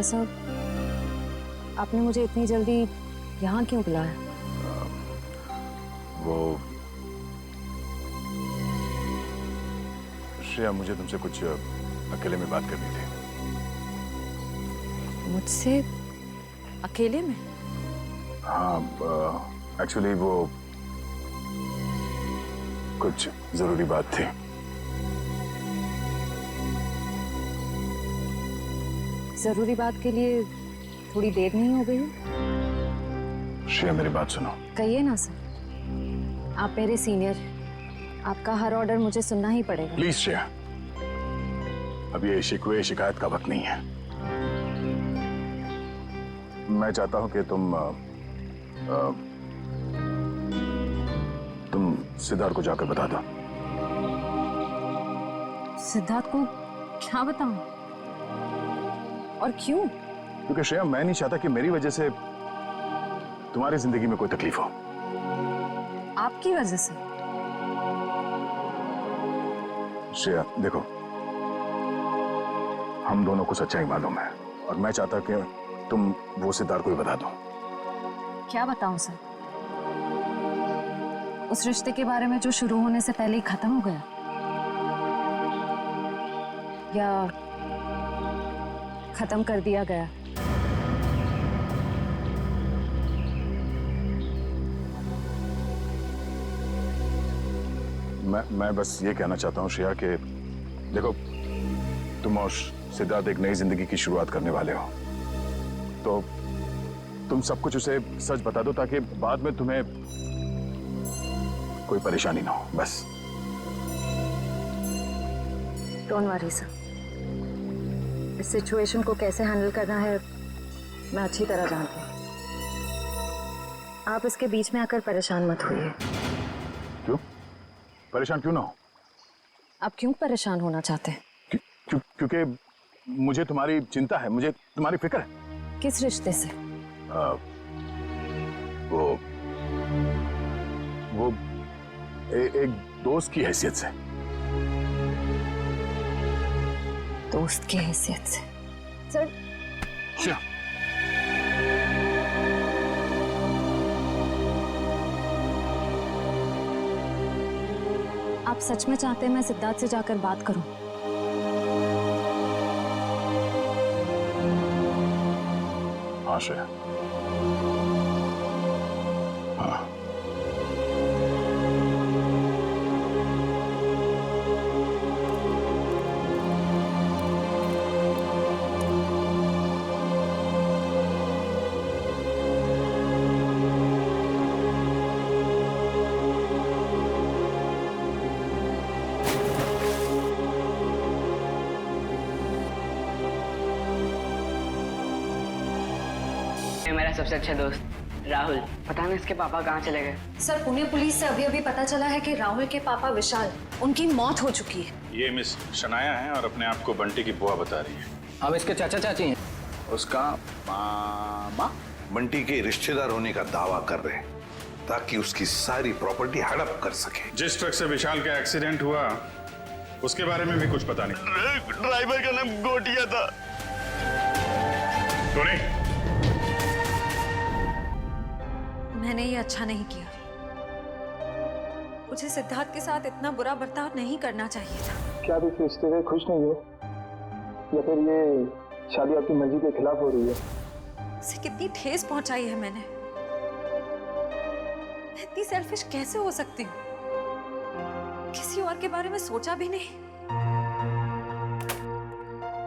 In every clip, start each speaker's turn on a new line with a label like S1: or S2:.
S1: साहब, आपने मुझे इतनी जल्दी यहाँ क्यों बुलाया?
S2: वो श्रेया, मुझे तुमसे कुछ अकेले में बात करनी थी।
S1: मुझसे अकेले में?
S2: हाँ, एक्चुअली वो कुछ जरूरी बात थी।
S1: जरूरी बात के लिए थोड़ी देर नहीं हो गई?
S2: श्रेया, मेरी बात सुनो।
S1: कहिए ना सर, आप मेरे सीनियर, आपका हर ऑर्डर मुझे सुनना ही पड़ेगा।
S2: प्लीज श्रेया, अब ये शिकवे शिकायत का वक्त नहीं है। मैं चाहता हूं कि तुम सिद्धार्थ को जाकर बता दो।
S1: सिद्धार्थ को क्या बताऊं? और क्यों?
S2: क्योंकि श्रेया, मैं नहीं चाहता कि मेरी वजह से तुम्हारी जिंदगी में कोई तकलीफ हो।
S1: आपकी वजह से?
S2: श्रेया देखो, हम दोनों को सच्चाई मालूम है और मैं चाहता कि तुम वो सिद्धार्थ को ही बता दो।
S1: क्या बताऊं सर? उस रिश्ते के बारे में जो शुरू होने से पहले ही खत्म हो गया, या खत्म कर दिया गया?
S2: मैं बस ये कहना चाहता हूँ श्रेया कि देखो, तुम और सिद्धार्थ एक नई जिंदगी की शुरुआत करने वाले हो, तो तुम सब कुछ उसे सच बता दो ताकि बाद में तुम्हें कोई परेशानी ना हो। बस।
S1: डोंट वरी सर, इस सिचुएशन को कैसे हैंडल करना है मैं अच्छी तरह जानती हूँ। आप इसके बीच में आकर परेशान मत होइए।
S2: क्यों परेशान क्यों ना हो?
S1: आप क्यों परेशान होना चाहते हैं?
S2: क्योंकि मुझे तुम्हारी चिंता है, मुझे तुम्हारी फिक्र है।
S1: किस रिश्ते से?
S2: वो एक दोस्त की हैसियत से।
S1: दोस्त की हैसियत से? सर
S2: क्या?
S1: आप सच में चाहते हैं मैं सिद्धार्थ से जाकर बात करूं?
S2: हाँ श्रेया, हाँ।
S3: मेरा सबसे अच्छा दोस्त राहुल, पता नहीं इसके पापा कहाँ चले गए।
S1: सर, पुणे पुलिस से अभी पता चला है कि राहुल के पापा विशाल, उनकी मौत हो चुकी है।
S2: ये मिस शनाया है और अपने आप को बंटी की बुआ बता रही है।
S4: हम इसके चाचा चाची हैं।
S5: उसका मामा बंटी के रिश्तेदार होने का दावा कर रहे हैं ताकि उसकी सारी प्रॉपर्टी हड़प कर सके।
S2: जिस ट्रक से विशाल का एक्सीडेंट हुआ उसके बारे में भी कुछ पता नहीं।
S5: ड्राइवर का नाम गोटिया था।
S2: टोनी,
S1: मैंने ये अच्छा नहीं किया। मुझे सिद्धार्थ के साथ इतना बुरा बर्ताव नहीं करना चाहिए था।
S6: क्या आप इस रिश्ते से खुश नहीं हो, या फिर ये शादी आपकी मर्जी के खिलाफ हो रही है?
S1: उसे कितनी ठेस पहुंचाई है मैंने। मैं इतनी सेल्फिश कैसे हो सकती हूँ? किसी और के बारे में सोचा भी नहीं।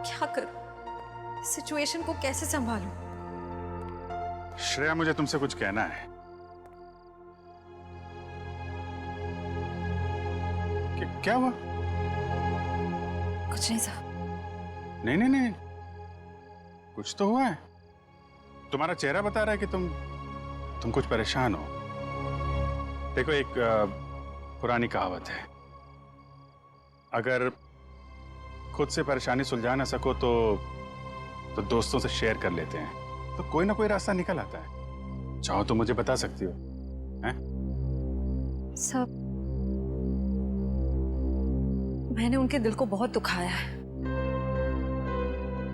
S1: क्या करूं? इस सिचुएशन को कैसे संभालूं?
S2: श्रेया, मुझे तुमसे कुछ कहना है। क्या हुआ?
S1: कुछ नहीं साहब।
S2: नहीं, कुछ तो हुआ है। तुम्हारा चेहरा बता रहा है कि तुम कुछ परेशान हो। देखो, एक पुरानी कहावत है, अगर खुद से परेशानी सुलझा ना सको तो दोस्तों से शेयर कर लेते हैं, तो कोई ना कोई रास्ता निकल आता है। चाहो तो मुझे बता सकती हो। हैं?
S1: सब मैंने उनके दिल को बहुत दुखाया है,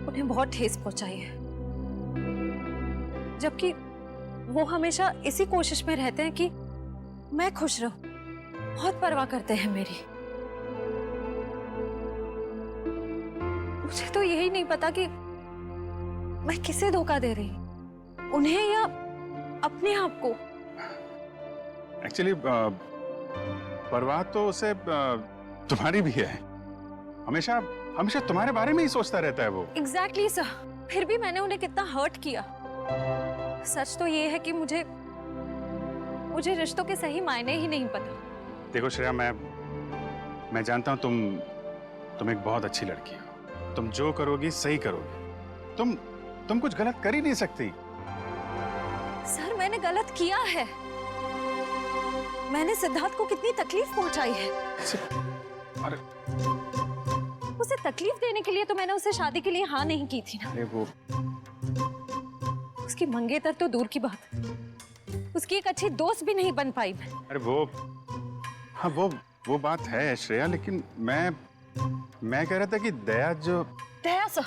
S1: उन्हें बहुत ठेस पहुंचाई है। जबकि वो हमेशा इसी कोशिश में रहते हैं कि मैं खुश रहूं। बहुत परवाह करते हैं मेरी। मुझे तो यही नहीं पता कि मैं किसे धोखा दे रही हूं, उन्हें या अपने आप को।
S2: एक्चुअली परवाह तो उसे तुम्हारी भी है। हमेशा हमेशा तुम्हारे बारे में ही सोचता रहता है वो।
S1: Exactly sir. फिर भी मैंने उन्हें कितना हर्ट किया। सच तो ये है कि मुझे रिश्तों के सही मायने ही नहीं पता।
S2: देखो श्रेया, मैं जानता हूं तुम एक बहुत अच्छी लड़की हो। तुम जो करोगी सही करोगी। तुम कुछ गलत कर ही नहीं सकती।
S1: सर मैंने गलत किया है। मैंने सिद्धार्थ को कितनी तकलीफ पहुंचाई है।
S2: अरे
S1: उसे तकलीफ देने के लिए तो मैंने उसे शादी के लिए हाँ नहीं की थी ना।
S2: अरे वो
S1: उसकी मंगेतर तो दूर की बात, उसकी एक अच्छी दोस्त भी नहीं बन पाई मैं।
S2: अरे हाँ वो बात है श्रेया, लेकिन मैं कह रहा था कि दया
S1: सर,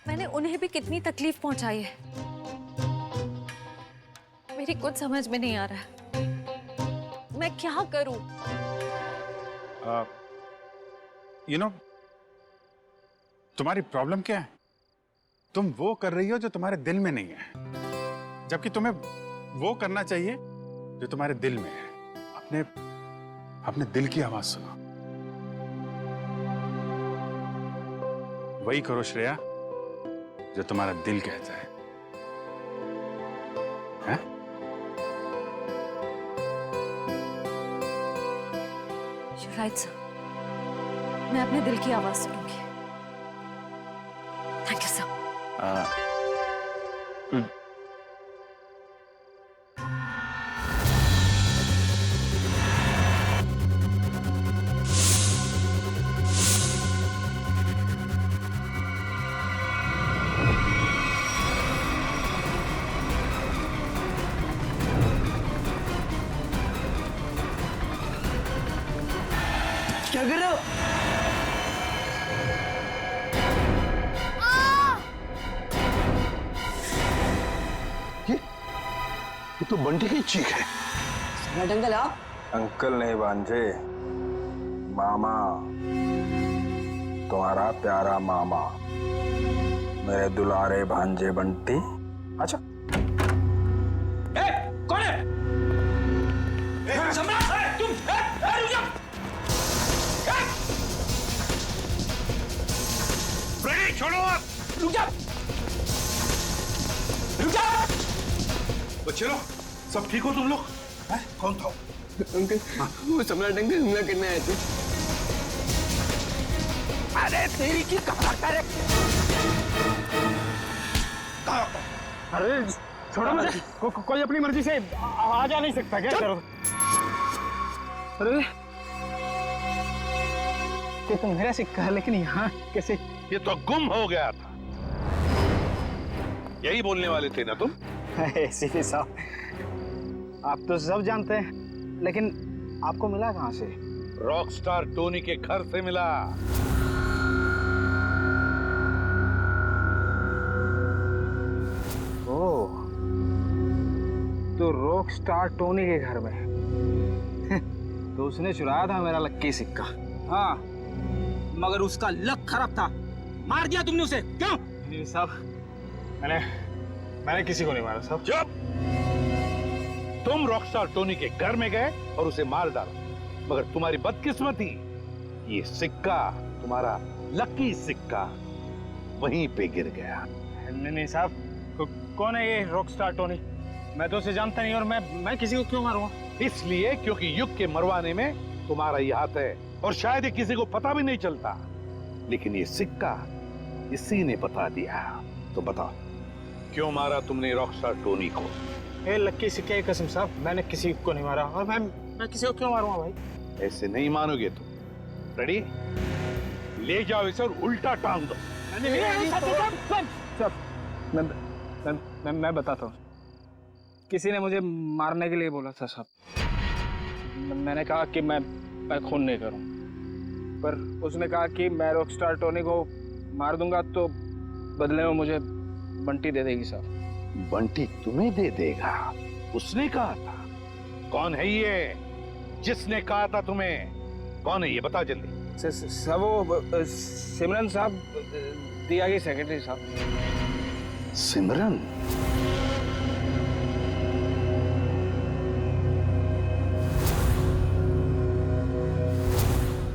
S1: मैंने उन्हें भी कितनी तकलीफ पहुंचाई है। मेरी कुछ समझ में नहीं आ रहा है, मैं क्या करूं?
S2: तुम्हारी प्रॉब्लम क्या है? तुम वो कर रही हो जो तुम्हारे दिल में नहीं है, जबकि तुम्हें वो करना चाहिए जो तुम्हारे दिल में है। अपने दिल की आवाज सुनो। वही करो श्रेया जो तुम्हारा दिल कहता है। हैं?
S1: You're right, sir. मैं अपने दिल की आवाज सुनूंगी। Thank you sir.
S3: क्या कर रहे हो?
S5: ये तो बंटी की चीख है।
S3: सम्राट अंकल आप?
S6: अंकल नहीं भांजे, मामा, तुम्हारा प्यारा मामा, मेरे दुलारे भांजे बंटी। अच्छा
S5: कौन है? सम्राट, तुम रुक जाओ। फ्रेडी, छोड़ो आप। रुक जाओ, रुक जाओ। बच्चे लोग, सब ठीक हो तुम लोग? कौन था?
S3: अंकल, वो सम्राट अंकल हमला करने आए थे।
S5: अरे तेरी की कहाँ है?
S6: अरे छोड़ो मुझे। कोई अपनी मर्जी से आ जा नहीं सकता क्या? करो। अरे ये तो मेरा सिक्का है, लेकिन यहाँ कैसे?
S5: ये तो गुम हो गया था। यही बोलने वाले थे ना तुम?
S6: सीपी साहब, आप तो सब जानते हैं, लेकिन आपको मिला कहाँ से?
S5: रॉकस्टार टोनी के घर से मिला।
S6: ओह, तो रॉकस्टार टोनी के घर में तो उसने चुराया था मेरा लक्की सिक्का।
S4: हाँ, मगर उसका लक खराब था। मार दिया तुमने उसे, क्यों?
S6: नहीं साहब, मैंने किसी को नहीं मारा साहब।
S5: चुप! तुम रॉकस्टार टोनी के घर में गए और उसे मार डाला, मगर तुम्हारी बदकिस्मती, ये सिक्का, तुम्हारा लकी सिक्का, वहीं पे गिर गया।
S6: नहीं साहब, कौन है ये रॉकस्टार टोनी? मैं तो उसे जानता नहीं, और मैं किसी को क्यों मारूंगा?
S5: इसलिए क्योंकि युग के मरवाने में तुम्हारा ही हाथ है, और शायद ये किसी को पता भी नहीं चलता। लेकिन ये सिक्का इसी ने बता दिया। तो बताओ, क्यों मारा तुमने रॉकस्टार टोनी को?
S6: ए लक्की सिक्के की कसम साहब, मैंने किसी को नहीं मारा, और मैं किसी को क्यों मारूंगा भाई?
S5: ऐसे नहीं मानोगे तुम। रेडी? ले जाओ इसे और उल्टा टांग दो।
S6: मैं बताता हूँ। किसी ने मुझे मारने के लिए बोला था साहब। मैंने कहा कि मैं खून नहीं करूँ, पर उसने कहा कि मैं रॉकस्टार टोनी को मार दूंगा तो बदले में मुझे बंटी दे देगी साहब।
S5: बंटी तुम्हें दे देगा, उसने कहा था। कौन है ये जिसने कहा था तुम्हें? कौन है ये, बता जल्दी।
S6: सब वो सिमरन साहब, दिया की सेक्रेटरी साहब।
S5: सिमरन?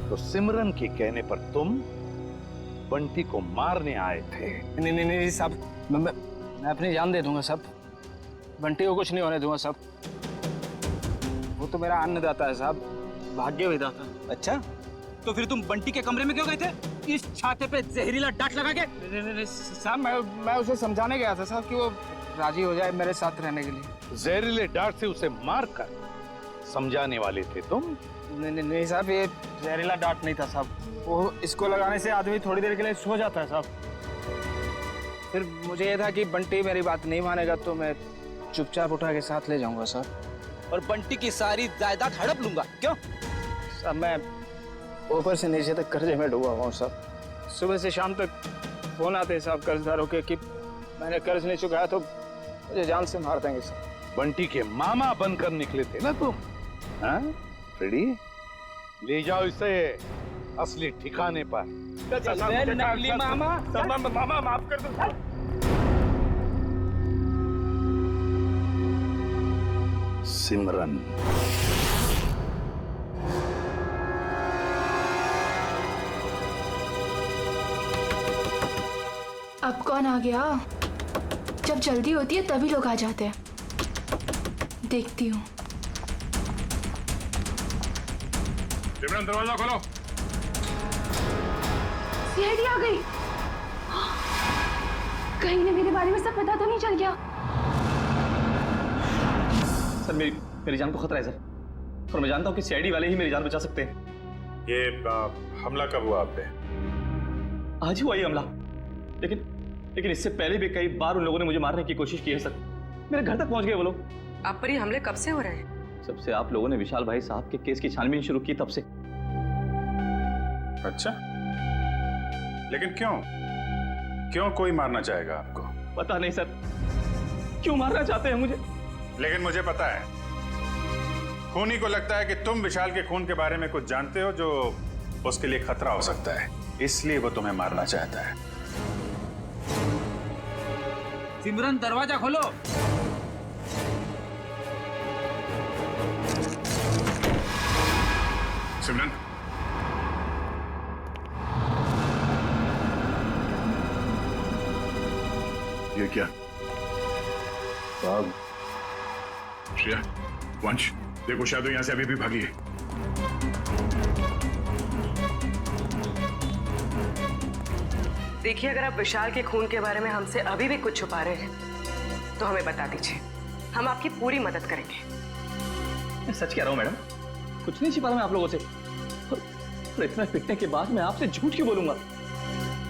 S5: तो सिमरन के कहने पर तुम बंटी को मारने आए थे?
S6: नहीं नहीं नहीं साहब, मैं अपनी जान दे दूंगा साहब, बंटी को कुछ नहीं होने दूंगा साहब। वो तो मेरा अन्नदाता है साहब, भाग्य विधाता।
S4: अच्छा, तो फिर तुम बंटी के कमरे में क्यों गए थे? इस छाते पे जहरीला डांट लगा के?
S6: नहीं साहब, मैं उसे समझाने गया था साहब कि वो राजी हो जाए मेरे साथ रहने के लिए।
S5: जहरीले डांट से उसे मारकर समझाने वाले थे तुम?
S6: नहीं साहब, ये जहरीला डांट नहीं था साहब, वो इसको लगाने से आदमी थोड़ी देर के लिए सो जाता है साहब। फिर मुझे ये था कि बंटी मेरी बात नहीं मानेगा तो मैं चुपचाप उठा के साथ ले जाऊंगा सर,
S4: और बंटी की सारी जायदाद हड़प लूंगा। क्यों?
S6: साहब मैं ऊपर से नीचे तक कर्जे में डूबा हुआ हूँ साहब। सुबह से शाम तक फोन आते हैं साहब कर्जदारों के कि मैंने कर्ज नहीं चुकाया तो मुझे जान से मार देंगे साहब।
S5: बंटी के मामा बनकर निकले थे ना तुम? हाँ फ्रेडी, ले जाओ इसे असली ठिकाने पर।
S4: नकली मामा।
S6: मामा माफ कर दो साहब।
S5: सिमरन,
S7: अब कौन आ गया? जब जल्दी होती है तभी लोग आ जाते हैं। देखती हूँ।
S2: सिमरन दरवाजा खोलो।
S7: सीआईडी आ गई। कहीं ने मेरे बारे में सब पता तो नहीं चल गया?
S8: सर मेरी जान को खतरा है सर, और मैं जानता हूँ कि सीआईडी वाले ही मेरी जान बचा सकते हैं।
S2: ये हमला कब हुआ आप पे?
S8: आज ही हुआ ये हमला, लेकिन इससे पहले भी कई बार उन लोगों ने मुझे मारने की कोशिश की है सर। मेरे घर तक पहुंच गए वो लोग।
S3: आप पर ये हमले कब से हो रहे हैं?
S8: जब से आप लोगों ने विशाल भाई साहब के केस की छानबीन शुरू की तब से।
S2: अच्छा, लेकिन क्यों कोई मारना चाहेगा आपको?
S8: पता नहीं सर, क्यों मारना चाहते हैं मुझे।
S2: लेकिन मुझे पता है, खूनी को लगता है कि तुम विशाल के खून के बारे में कुछ जानते हो जो उसके लिए खतरा हो सकता है, इसलिए वो तुम्हें मारना चाहता है।
S4: सिमरन दरवाजा खोलो।
S2: सिमरन,
S9: ये क्या?
S5: साहब,
S9: श्रेया, वंश, देखो शायद यहां से अभी भी भागी है।
S3: देखिए, अगर आप विशाल के खून के बारे में हमसे अभी भी कुछ छुपा रहे हैं तो हमें बता दीजिए, हम आपकी पूरी मदद करेंगे।
S8: मैं सच कह रहा हूँ मैडम, कुछ नहीं छिपा रहा मैं आप लोगों से, और इतना पिटने के बाद मैं आपसे झूठ क्यों बोलूंगा।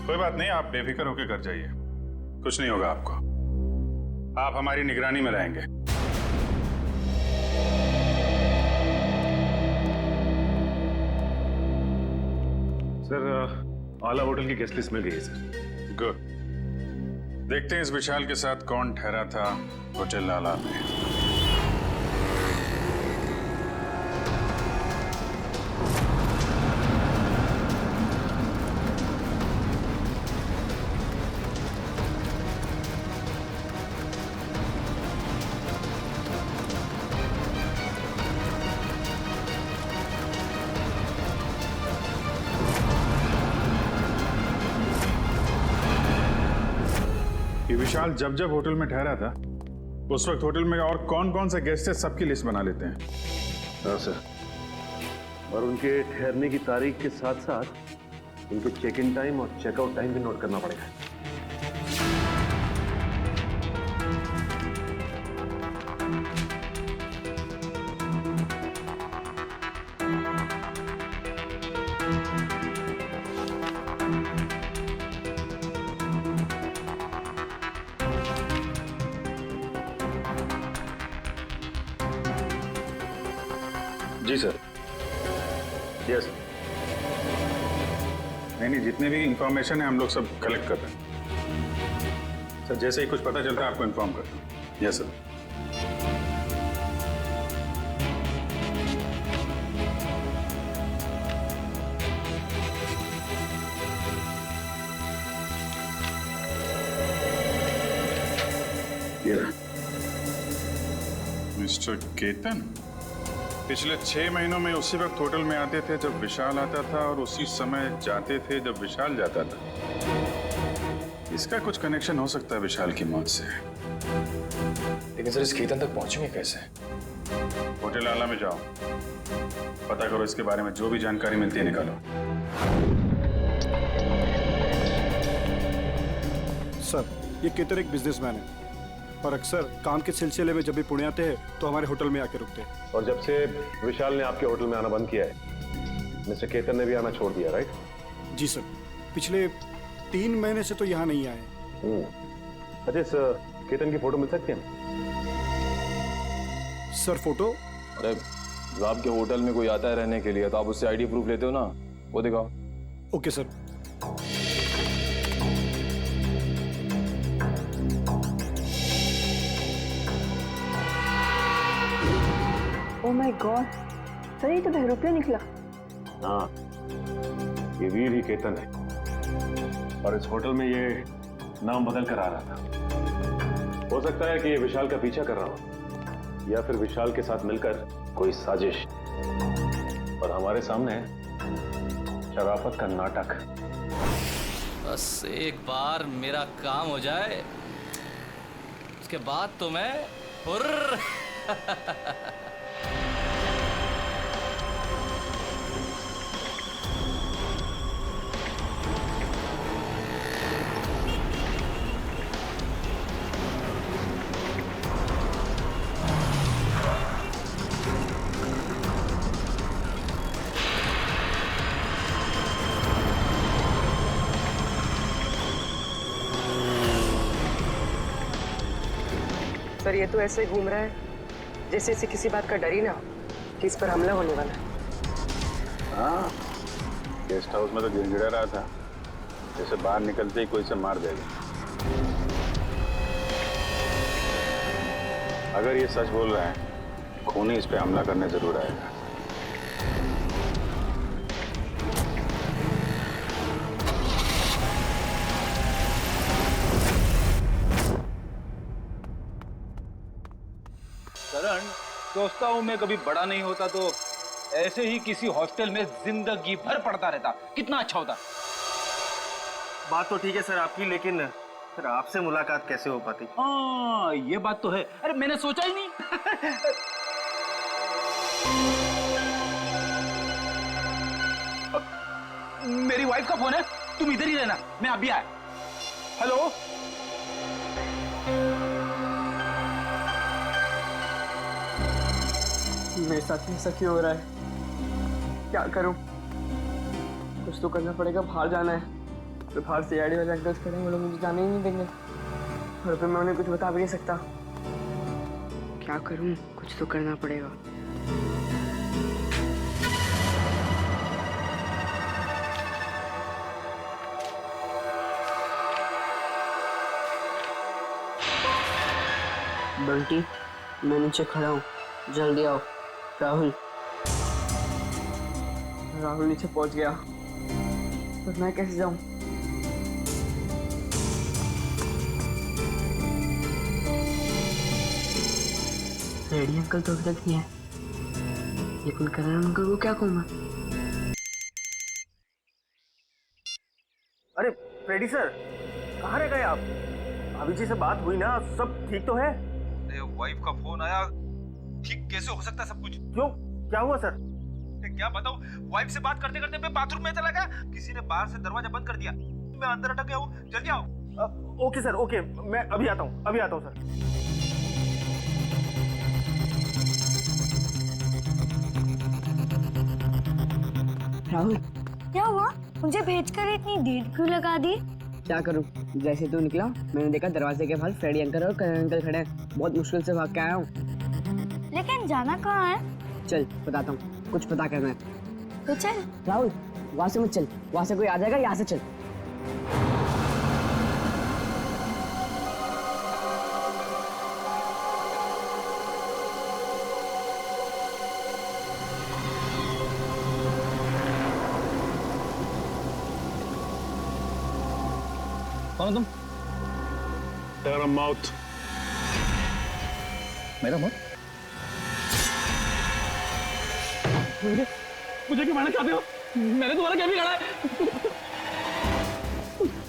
S2: कोई बात नहीं, आप बेफिक्र होकर घर जाइए, कुछ नहीं होगा आपको। आप हमारी निगरानी में रहेंगे।
S9: सर, आला होटल की गेस्ट लिस्ट मिल गई है सर।
S2: गुड, देखते हैं इस विशाल के साथ कौन ठहरा था होटल आला में। विशाल जब होटल में ठहरा था उस वक्त होटल में और कौन से गेस्ट है सबकी लिस्ट बना लेते हैं।
S9: हाँ सर, और उनके ठहरने की तारीख के साथ साथ उनके चेक इन टाइम और चेकआउट टाइम भी नोट करना पड़ेगा।
S2: जी सर। यस। नहीं, जितने भी इंफॉर्मेशन है हम लोग सब कलेक्ट कर रहे हैं। सर जैसे ही कुछ पता चलता है आपको इन्फॉर्म करता हूँ। Yes sir. मिस्टर केतन पिछले 6 महीनों में उसी वक्त होटल में आते थे जब विशाल आता था और उसी समय जाते थे जब विशाल जाता था। इसका कुछ कनेक्शन हो सकता है विशाल की मौत से।
S8: लेकिन सर इस केतन तक पहुंचेंगे कैसे?
S2: होटल आला में जाओ, पता करो इसके बारे में जो भी जानकारी मिलती है निकालो।
S10: सर ये केतन एक बिजनेसमैन है और अक्सर काम के सिलसिले में जब भी पुणे आते हैं तो हमारे होटल में आके रुकते हैं।
S9: और जब से विशाल ने आपके होटल में आना बंद किया है, मिस्टर केतन ने भी आना छोड़ दिया, राइट?
S10: जी सर, पिछले 3 महीने से तो यहाँ नहीं आए।
S9: अच्छा, इस केतन की फोटो मिल सकती है?
S10: Sir photo?
S8: अरे जब आपके होटल में कोई आता है रहने के लिए तो आप उससे आईडी प्रूफ लेते हो ना, वो दिखाओ।
S10: Okay sir.
S11: Oh my God, sir ये तो बहरूपिया निकला।
S9: हाँ, ये वीर ही केतन है और इस होटल में ये नाम बदल कर आ रहा था। हो सकता है कि ये विशाल का पीछा कर रहा हो या फिर विशाल के साथ मिलकर कोई साजिश, और हमारे सामने शराफत का नाटक।
S12: बस एक बार मेरा काम हो जाए उसके बाद तो मैं हुर्र।
S3: सर ये तो ऐसे घूम रहा है जैसे इसे किसी बात का डर ही ना हो कि इस पर हमला होने वाला है।
S2: हाँ, गेस्ट हाउस में तो गिड़गिड़ा रहा था जैसे बाहर निकलते ही कोई से मार देगा। अगर ये सच बोल रहा है, खूनी इस पे हमला करने जरूर आएगा।
S4: करण, सोचता हूँ मैं कभी बड़ा नहीं होता तो ऐसे ही किसी हॉस्टल में जिंदगी भर पढ़ता रहता, कितना अच्छा होता।
S6: बात तो ठीक है सर आपकी, लेकिन फिर आपसे मुलाकात कैसे हो पाती?
S4: हाँ ये बात तो है। अरे मैंने सोचा ही नहीं। मेरी वाइफ का फोन है, तुम इधर ही रहना, मैं अभी आया। हेलो,
S6: मेरे साथ ऐसा क्यों हो रहा है? क्या करूं? कुछ तो करना पड़ेगा। बाहर जाना है तो बाहर सीआईडी वाले अंकल्स खड़े हैं, वो लोग मुझे जाने ही नहीं देंगे और फिर मैं उन्हें कुछ बता भी नहीं सकता। क्या करूं? कुछ तो करना पड़ेगा। बंटी, मैं नीचे खड़ा हूँ, जल्दी आओ। राहुल नीचे पहुंच गया, पर मैं कैसे जाऊं? रेडी अंकल तो अभी तक नहीं है, लेकिन करण अंकल को क्या कहूंगा? अरे फ्रेडी सर, कहाँ रह गए आप? अभी जी से बात हुई ना, सब ठीक तो है?
S4: वाइफ का फोन आया, ठीक कैसे हो सकता है सब कुछ?
S6: क्यों, क्या हुआ सर?
S4: क्या बताऊं, वाइफ से बात करते करते मैं बाथरूम में चला गया, किसी ने बाहर से दरवाजा बंद कर दिया, मैं अंदर अटक गया हूँ। जल्दी आओ।
S6: ओके सर, ओके, मैं अभी आता हूँ सर।
S11: राहुल, क्या हुआ? मुझे भेजकर इतनी देर क्यों लगा दी?
S6: क्या करूं, जैसे तू निकला मैंने देखा दरवाजे के बाहर फ्रेडी अंकल और करण अंकल खड़े हैं। बहुत मुश्किल से भाग के आया हूँ।
S11: लेकिन जाना कहाँ है?
S6: चल बताता हूँ, कुछ पता करना है
S11: तो चल।
S6: राहुल, वहां से मत चल, वहां से कोई आ जाएगा, यहाँ से चल।
S8: कौन तुम?
S9: तेरा माउथ।
S8: मेरा मौत? मुझे क्यों मारना चाहते हो? मैंने तुम्हारा क्या बिगाड़ा है?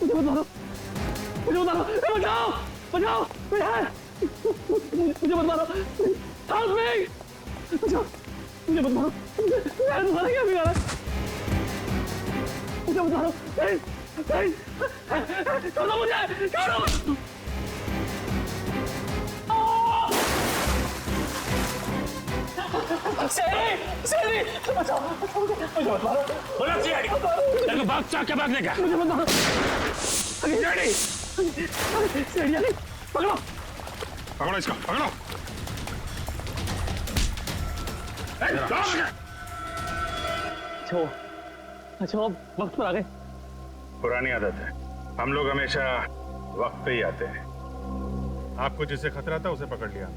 S8: मुझे मत मारो, मुझे मत मारो, बचाओ, बचाओ, मुझे मत मारो, हेल्प मी, बचाओ, मुझे मत मारो, मैंने तुम्हारा क्या बिगाड़ा है? मुझे मत मारो, छोड़ो मुझे, छोड़ो।
S9: भाग चाके भागने का।
S8: मुझे मत मारो। पकड़ो
S2: पकड़ो इसको, पकड़ो।
S8: अच्छा वक्त पर आ गए।
S2: पुरानी आदत है, हम लोग हमेशा वक्त पे ही आते हैं। आपको जिससे खतरा था उसे पकड़ लिया,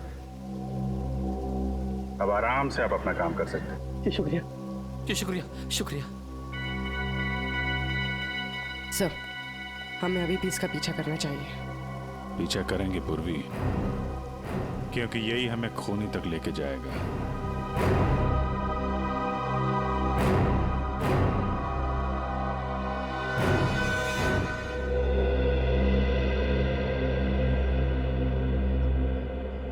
S2: अब आराम से आप अपना काम कर सकते हैं।
S8: जी शुक्रिया।
S12: जी शुक्रिया, शुक्रिया।
S3: सर, हमें अभी भी इसका पीछा करना चाहिए।
S2: पीछा करेंगे पूर्वी, क्योंकि यही हमें खूनी तक लेके जाएगा।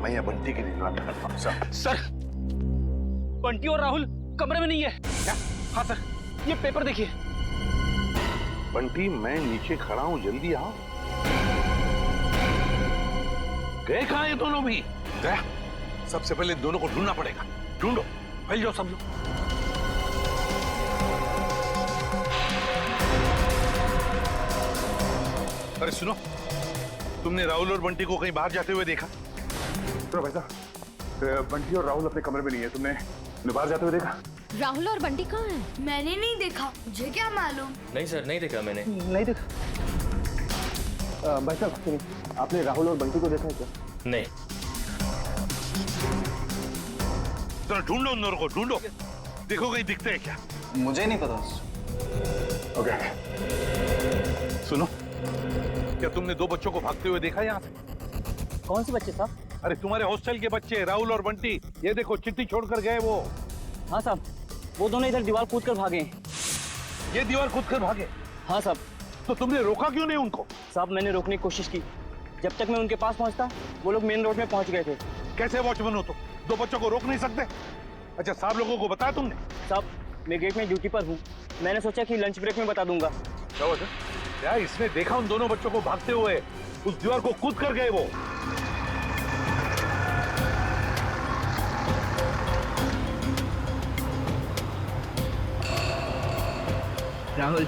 S5: मैं ये बंटी की निगरानी करता हूं।
S8: सर, बंटी और राहुल कमरे में नहीं है। क्या? हाँ सर, ये पेपर देखिए।
S5: बंटी, मैं नीचे खड़ा हूं, जल्दी आओ। गए कहां ये दोनों भी?
S9: दया, सबसे पहले दोनों को ढूंढना पड़ेगा। ढूंढो, फैल जाओ सब लोग। अरे सुनो, तुमने राहुल और बंटी को कहीं बाहर जाते हुए देखा?
S2: तो भाई साहब, बंटी और राहुल अपने कमरे में नहीं है, तुमने बाहर जाते हुए देखा?
S1: राहुल और बंटी कहाँ हैं?
S11: मैंने नहीं देखा, मुझे क्या मालूम।
S8: नहीं सर, नहीं देखा मैंने।
S6: नहीं देखा। भाई साहब सुनिए, आपने राहुल और बंटी को देखा है क्या?
S8: नहीं।
S5: चलो ढूंढो उन दोनों को, ढूंढो, देखो कहीं दिखते हैं क्या।
S6: मुझे नहीं पता।
S5: ओके, सुनो, क्या तुमने दो बच्चों को भागते हुए देखा यहाँ से?
S6: कौन से बच्चे साहब?
S5: अरे तुम्हारे हॉस्टल के बच्चे, राहुल और बंटी। ये देखो, चिट्ठी छोड़कर गए वो।
S6: हाँ साहब, वो दोनों इधर दीवार कूद कर भागे।
S5: ये दीवार कूद कर भागे?
S6: हाँ साहब।
S5: तो तुमने रोका क्यों नहीं उनको?
S6: साहब, मैंने रोकने की कोशिश की, जब तक मैं उनके पास पहुंचता वो लोग मेन रोड में पहुंच गए थे।
S5: कैसे वॉचमैन हो तुम? दो बच्चों को रोक नहीं सकते? अच्छा, साहब लोगों को बताया तुमने?
S6: साहब, मैं गेट में ड्यूटी पर हूँ, मैंने सोचा कि लंच ब्रेक में बता दूंगा।
S5: क्या इसने देखा उन दोनों बच्चों को भागते हुए? उस दीवार को कूद कर गए वो।
S6: राहुल,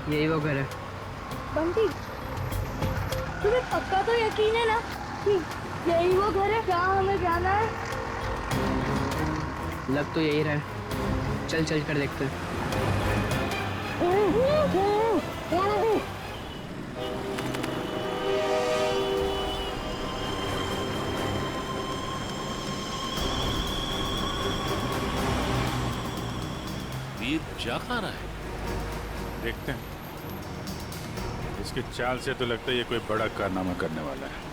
S6: यही वो घर है।
S11: बंटी, तुम्हें पक्का तो यकीन है ना कि यही वो घर है? क्या हमें जाना है?
S6: लग तो यही रहा, चल चल कर देखते हैं।
S12: वीर जा कहाँ रहा है?
S2: देखते हैं, इसकी चाल से तो लगता है ये कोई बड़ा कारनामा करने वाला है।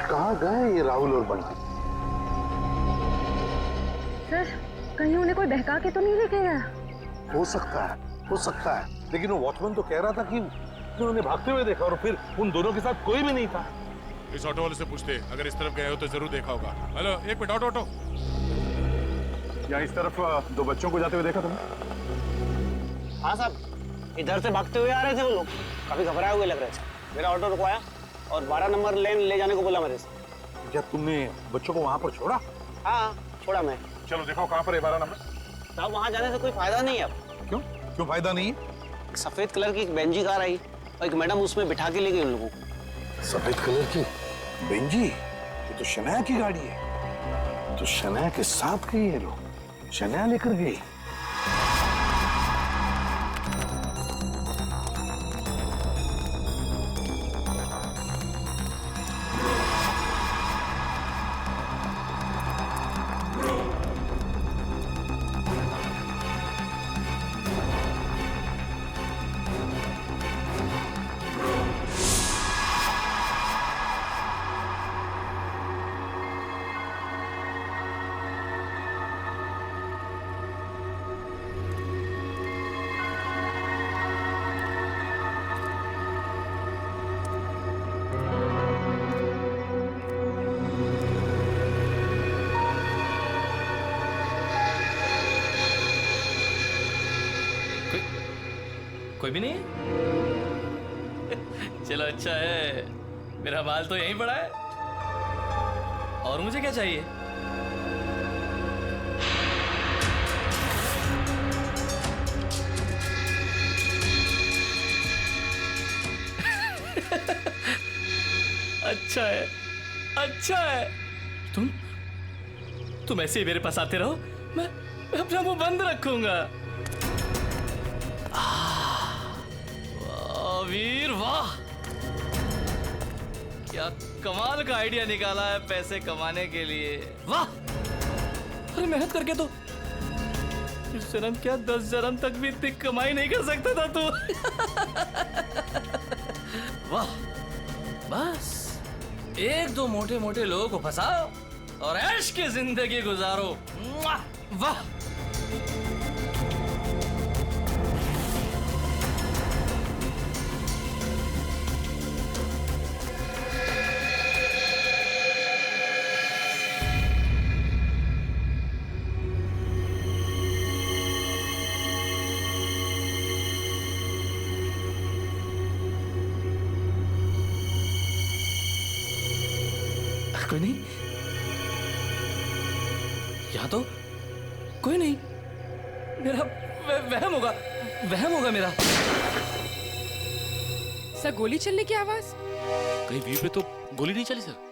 S5: कहाँ गए ये राहुल और बंटी?
S11: सर, कहीं उन्हें कोई बहका के तो नहीं लेके गया?
S5: हो सकता है, हो सकता है, लेकिन वो वॉचमैन तो कह रहा था कि उन्होंने भागते हुए देखा और फिर उन दोनों के साथ कोई भी नहीं था।
S13: इस ऑटो वाले से पूछते, अगर इस तरफ गए हो तो जरूर देखा होगा। हेलो, एक मिनट, ऑटो ऑटो।
S9: यहाँ इस तरफ दो बच्चों को जाते हुए देखा तुमने?
S6: हाँ साहब, इधर से भागते हुए आ रहे थे वो लोग, काफी घबराए हुए लग रहे थे। मेरा ऑटो रुकवाया और 12 नंबर लेन ले जाने को बोला मेरे से।
S5: क्या तुमने बच्चों को वहां पर छोड़ा?
S6: हाँ, छोड़ा मैं।
S5: चलो दिखाओ कहाँ पर है 12 नंबर।
S6: साहब वहाँ जाने से कोई फायदा नहीं है अब।
S5: क्यों? क्यों फायदा नहीं है?
S6: एक सफेद कलर की एक बेंजी कार आई और एक मैडम उसमें बिठा के ले गई उन लोगों को।
S5: सफेद कलर की बेंजी? ये तो शनाया की गाड़ी है। तो शनाया के साथ गई है लोग, शनाया लेकर गई।
S12: कोई भी नहीं है? चलो अच्छा है, मेरा माल तो यहीं पड़ा है। और मुझे क्या चाहिए? अच्छा है, अच्छा है। तुम ऐसे ही मेरे पास आते रहो, मैं अपना मुंह बंद रखूंगा। वीर वाह, क्या कमाल का आइडिया निकाला है पैसे कमाने के लिए। वाह, अरे मेहनत करके तो इस जन्म क्या 10 जन्म तक भी इतनी कमाई नहीं कर सकता था तू। वाह, बस एक दो मोटे मोटे लोगों को फंसाओ और ऐश की जिंदगी गुजारो। वाह, कोई नहीं, यहाँ तो कोई नहीं। मेरा वहम होगा, वहम होगा मेरा।
S14: सर गोली चलने की आवाज?
S13: कहीं व्यू पे तो गोली नहीं चली सर।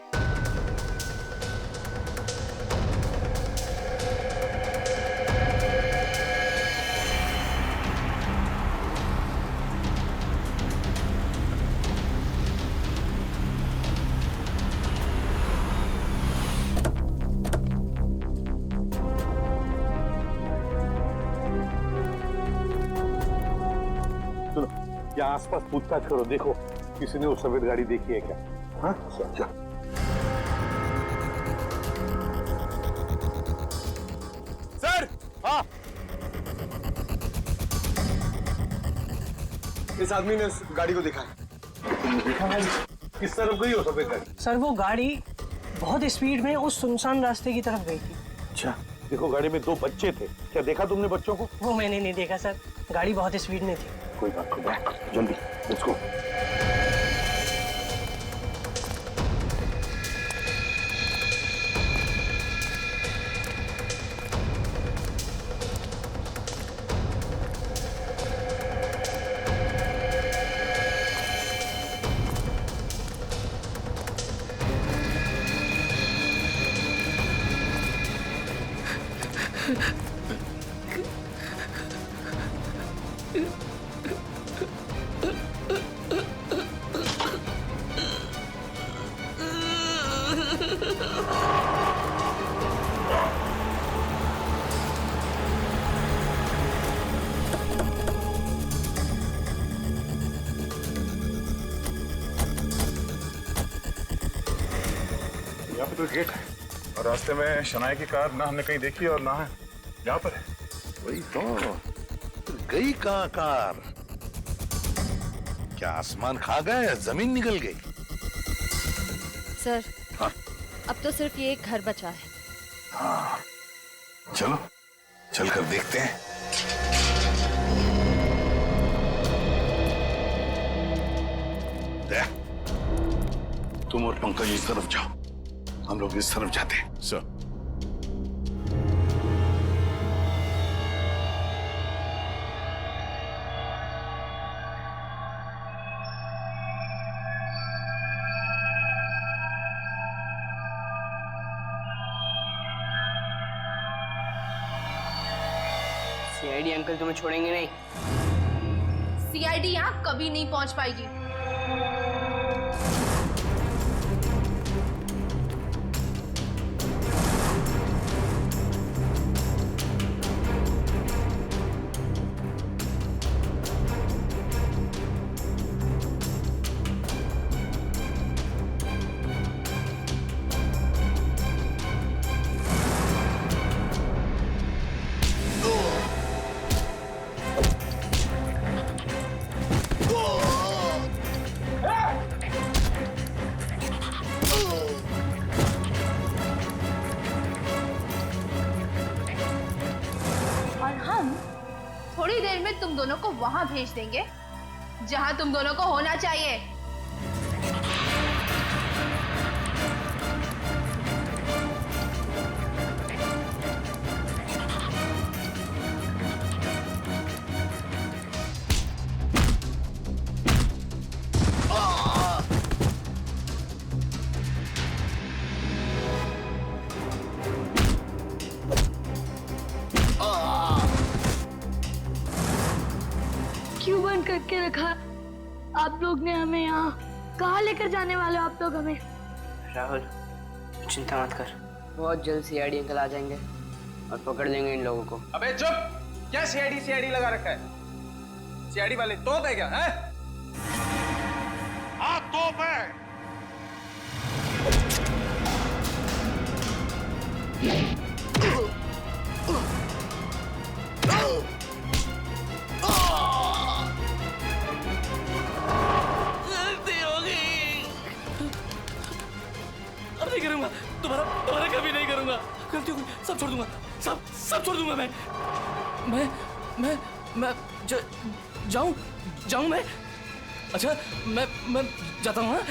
S5: या आसपास पूछताछ करो, देखो किसी ने वो सफेद गाड़ी देखी है क्या? हाँ, चल।
S10: सर, हाँ, इस आदमी ने उस गाड़ी को देखा है।
S5: देखा है? किस तरफ गई हो सफेद गाड़ी?
S15: सर वो गाड़ी बहुत स्पीड में उस सुनसान रास्ते की तरफ गई थी।
S5: अच्छा, देखो गाड़ी में 2 बच्चे थे, क्या देखा तुमने बच्चों को?
S15: वो मैंने नहीं देखा सर, गाड़ी बहुत स्पीड में थी।
S5: कोई बात नहीं, जल्दी लेट्स गो।
S9: यहाँ पे तो गेट है और रास्ते में शनाया की कार ना हमने कहीं देखी और ना है यहाँ पर है।
S5: वही तो, गई कहाँ कार? क्या आसमान खा गया या जमीन निकल गई?
S1: सर
S5: हाँ?
S1: अब तो सिर्फ ये एक घर बचा है।
S5: हाँ, चलो चलकर देखते हैं। तुम और पंकज इस तरफ जाओ, हम लोग इस तरफ जाते हैं।
S13: सर
S15: सीआईडी अंकल तुम्हें छोड़ेंगे नहीं।
S7: सीआईडी यहाँ कभी नहीं पहुंच पाएगी। थोड़ी देर में तुम दोनों को वहां भेज देंगे जहां तुम दोनों को होना चाहिए।
S11: क्यों बंद करके रखा आप लोग ने हमें यहाँ? कहाँ लेकर जाने वाले हो आप लोग हमें?
S15: राहुल चिंता मत कर, बहुत जल्द सीआईडी अंकल आ जाएंगे और पकड़ लेंगे इन लोगों को।
S6: अबे चुप! क्या सीआईडी लगा रखा है? सीआईडी वाले तोप है क्या? हैं?
S5: हाँ तोप है।
S12: नहीं करूंगा, तुम्हारा कभी नहीं करूंगा। गलती हो गई, सब छोड़ दूंगा, सब छोड़ दूंगा मैं जाऊं मैं। अच्छा मैं जाता हूँ। हाँ?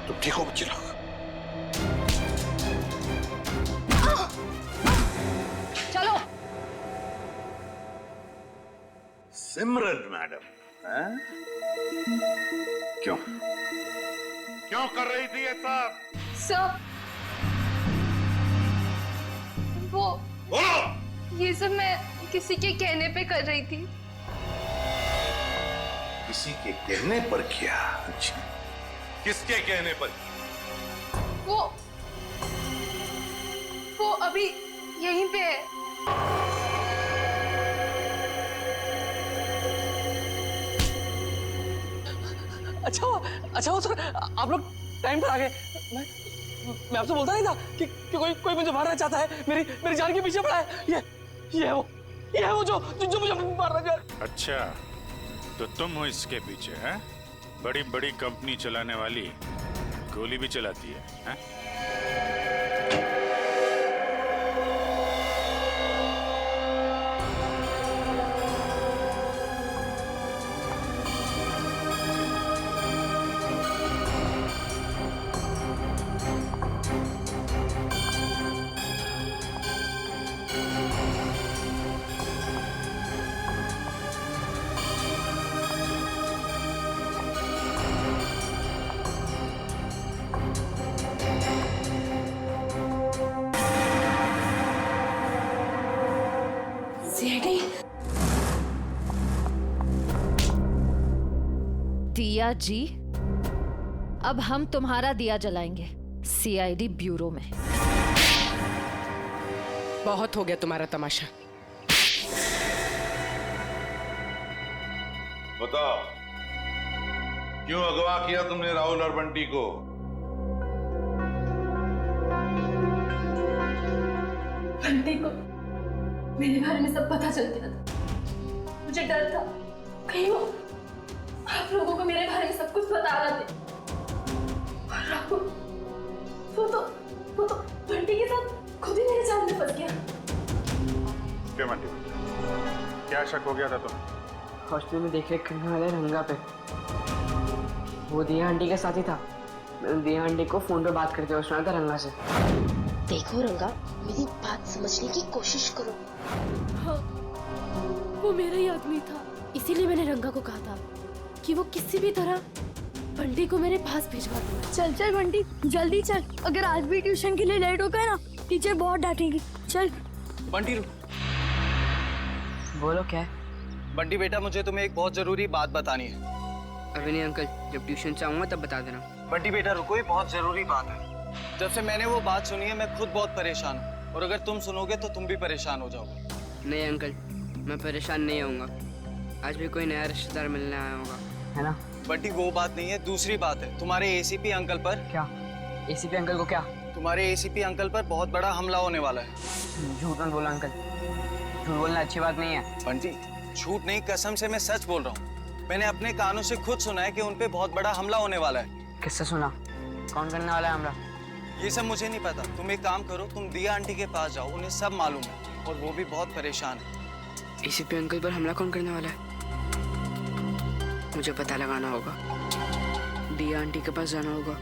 S5: तुम ठीक हो बच्चे लोग?
S7: चलो।
S5: सिमरन मैडम, हैं? क्यों कर रही थी ये सब?
S7: सर वो
S5: बोलो।
S7: ये सब मैं किसी के कहने पे कर रही थी।
S5: किसी के कहने पर किया? अच्छा, किसके कहने पर?
S7: वो अभी यहीं पे है।
S12: अच्छा वो सर, आप लोग टाइम पर आ गए। मैं आपसे बोलता नहीं था कि कोई मुझे मारना चाहता है, मेरी जान के पीछे पड़ा है। ये है वो जो मुझे मारना चाह रहा है।
S2: अच्छा, तो तुम हो इसके पीछे, हैं? बड़ी बड़ी कंपनी चलाने वाली गोली भी चलाती है, हैं?
S1: दिया जी, अब हम तुम्हारा दिया जलाएंगे सीआईडी ब्यूरो में।
S14: बहुत हो गया तुम्हारा तमाशा।
S16: बताओ, क्यों अगवा किया तुमने राहुल और बंटी को?
S11: बंटी को मेरे बारे में सब पता चल गया था। मुझे डर था कहीं वो आप लोगों को मेरे बारे में सब कुछ बता रहे थे। और राहुल वो तो बंटी के साथ खुद ही मेरे जाल में फंस गया।
S2: क्यों बंटी, क्या शक हो गया था तुम्हें?
S15: हॉस्टल में देख रेख करने वाले रंगा पे वो दिया आंटी के साथ ही था। मैंने दिया आंटी को फोन पे बात करते हुए सुना था रंगा से।
S17: देखो रंगा, मेरी बात समझने की कोशिश करो।
S11: हाँ, वो मेरा ही आदमी था, इसीलिए मैंने रंगा को कहा था कि वो किसी भी तरह बंटी को मेरे पास भिजवा दे।
S17: चल चल बंटी, जल्दी चल। अगर आज भी ट्यूशन के लिए लेट हो गए ना, टीचर बहुत डांटेगी। चल
S12: बंटी
S15: बोलो क्या है?
S12: बंटी बेटा, मुझे तुम्हें एक बहुत जरूरी बात बतानी है।
S15: अभी नहीं अंकल, जब ट्यूशन से आऊंगा तब बता देना।
S12: बंटी बेटा रुको, ये बहुत जरूरी बात है। जब से मैंने वो बात सुनी है मैं खुद बहुत परेशान हूँ, और अगर तुम सुनोगे तो तुम भी परेशान हो जाओगे।
S15: नहीं अंकल, मैं परेशान नहीं होऊंगा। आज भी कोई नया रिश्तेदार मिलने आया होगा, है ना?
S12: बंटी वो बात नहीं है, दूसरी बात है। तुम्हारे एसीपी अंकल पर।
S15: क्या एसीपी अंकल को? क्या?
S12: तुम्हारे एसीपी अंकल पर बहुत बड़ा हमला होने वाला है।
S15: झूठ मत बोला अंकल, झूठ बोलना अच्छी बात नहीं है।
S12: बंटी झूठ नहीं, कसम से मैं सच बोल रहा हूँ। मैंने अपने कानों से खुद सुना है कि उन पे बहुत बड़ा हमला होने वाला है।
S15: किससे सुना? कौन करने वाला है हमला?
S12: ये सब मुझे नहीं पता। तुम एक काम करो, तुम दिया आंटी के पास जाओ, उन्हें सब मालूम है और वो भी बहुत परेशान है।
S15: एसीपी अंकल पर हमला कौन करने वाला है? मुझे पता लगाना होगा। दिया आंटी के पास जाना होगा।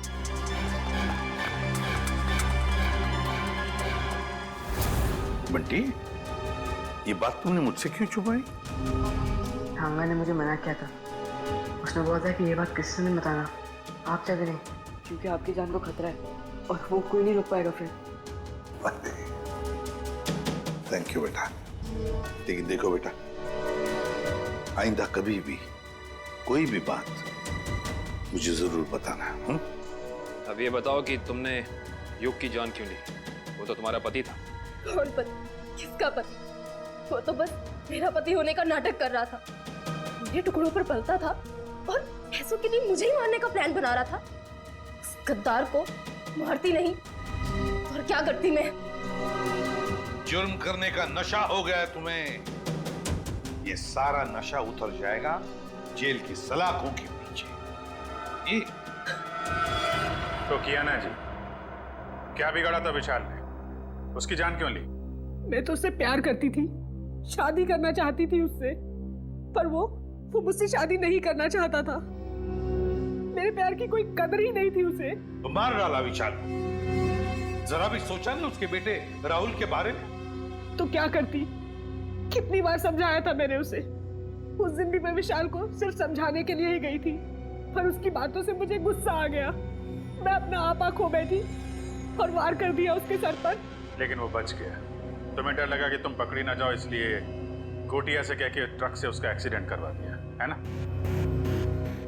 S16: बंटी, ये बात तुमने मुझसे क्यों छुपाई?
S15: ठांगा ने मुझे मना किया था। उसने बोला था कि ये बात किसी से नहीं बताना, आप चाहे नहीं, क्योंकि आपकी जान को खतरा है और वो कोई नहीं रोक पाएगा फिर।
S16: थैंक यू बेटा। लेकिन देखो बेटा, आइंदा कभी भी कोई भी बात मुझे जरूर बताना।
S18: अब ये बताओ कि तुमने युग की जान क्यों ली? वो तो तुम्हारा पति था।
S11: कौन पति? किसका पति? वो तो बस मेरा पति होने का नाटक कर रहा था, मेरे टुकड़ों पर पलता था और पैसों के लिए मुझे ही मारने का प्लान बना रहा था। उस गद्दार को मारती नहीं और क्या करती मैं?
S16: जुर्म करने का नशा हो गया है तुम्हें। ये सारा नशा उतर जाएगा जेल की सलाखों के पीछे। ये
S2: तो किया ना जी, क्या बिगाड़ा था विशाल ने? उसकी जान क्यों ली?
S14: मैं तो उससे प्यार करती थी, शादी करना चाहती थी उससे, पर वो मुझसे शादी नहीं करना चाहता था। मेरे प्यार की कोई कदर ही नहीं थी उसे।
S16: तो मार डाला विशाल को। जरा भी सोचा नहीं उसके बेटे राहुल के बारे में?
S14: तो क्या करती? कितनी बार समझाया था मैंने उसे। उस दिन भी मैं विशाल को सिर्फ समझाने के लिए ही गई थी, पर उसकी बातों से मुझे गुस्सा आ गया। मैं अपना आपा खो बैठी और वार कर दिया उसके सर पर।
S2: लेकिन वो बच गया। तुम्हें डर लगा कि तुम पकड़ी ना जाओ, इसलिए गोटिया से कह के ट्रक से उसका एक्सीडेंट करवा दिया, है ना?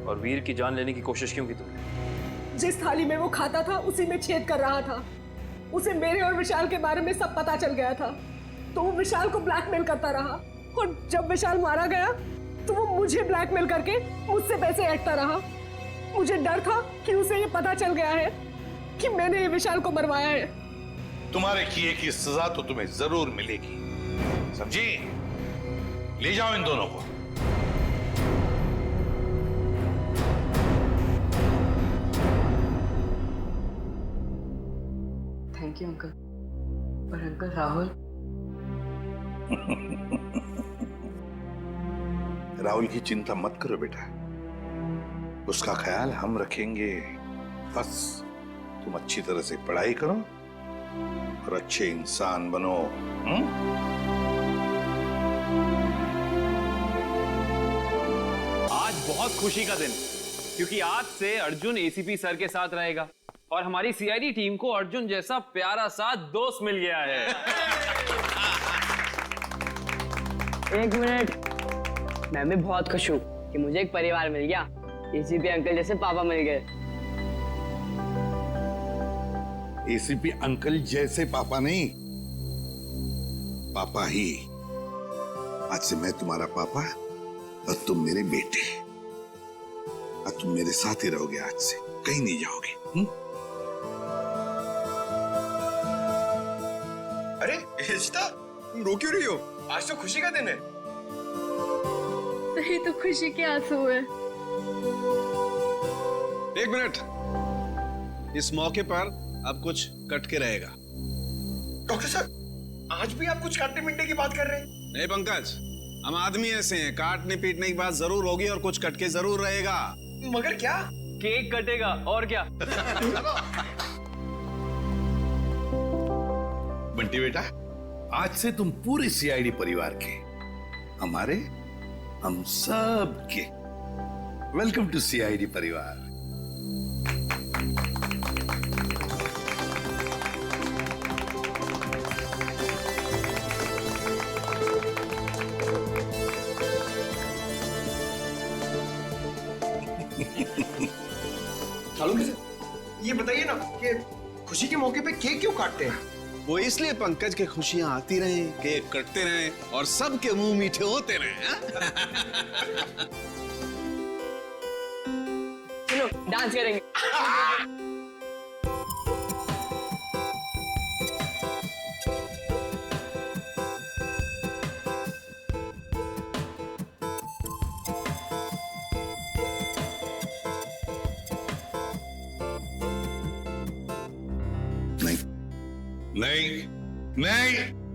S18: और वीर की जान लेने की कोशिश क्यों की तुमने?
S14: जिस थाली में वो खाता था उसी में छेद कर रहा था। उसे मेरे और विशाल के बारे में सब पता चल गया था, तो वो विशाल को ब्लैकमेल करता रहा। और जब विशाल मारा गया तो वो मुझे ब्लैकमेल करके मुझसे पैसे ऐंठता रहा। मुझे डर था कि उसे ये पता चल गया है कि मैंने ये विशाल को मरवाया है।
S16: तुम्हारे किए की सजा तो तुम्हें जरूर मिलेगी, समझी? ले जाओ इन दोनों को।
S15: Thank you uncle. पर अंकल राहुल
S16: राहुल की चिंता मत करो बेटा, उसका ख्याल हम रखेंगे। बस तुम अच्छी तरह से पढ़ाई करो और अच्छे इंसान बनो।
S18: आज बहुत खुशी का दिन, क्योंकि आज से अर्जुन एसीपी सर के साथ रहेगा और हमारी सीआईडी टीम को अर्जुन जैसा प्यारा सा दोस्त मिल गया है।
S15: एक मिनट, मैं भी बहुत खुश हूँ कि मुझे एक परिवार मिल गया। एसीपी अंकल जैसे पापा मिल गए।
S16: एसीपी अंकल जैसे पापा नहीं, पापा ही। आज से मैं तुम्हारा पापा और तुम मेरे बेटे। और तुम मेरे साथ ही रहोगे, आज से कहीं नहीं जाओगे।
S4: अरे इशिता, तुम रो क्यों रही हो? आज तो खुशी का दिन है।
S17: सही तो खुशी के आंसू है।
S19: एक मिनट, इस मौके पर अब कुछ कट के रहेगा।
S4: डॉक्टर साहब, आज भी आप कुछ काटने पीटने की बात कर रहे हैं?
S19: नहीं पंकज, हम आदमी ऐसे हैं, काटने पीटने की बात जरूर होगी और कुछ कट के जरूर रहेगा।
S4: मगर क्या?
S18: केक कटेगा और क्या।
S16: बंटी बेटा, आज से तुम पूरे सीआईडी परिवार के, हमारे, हम सब के वेलकम टू सीआईडी परिवार।
S4: ये बताइए ना कि खुशी के मौके पे केक क्यों काटते हैं?
S19: वो इसलिए पंकज के खुशियां आती रहे, केक कटते रहे और सबके मुंह मीठे होते रहे।
S12: चलो डांस करेंगे।
S16: नहीं, नहीं, नहीं।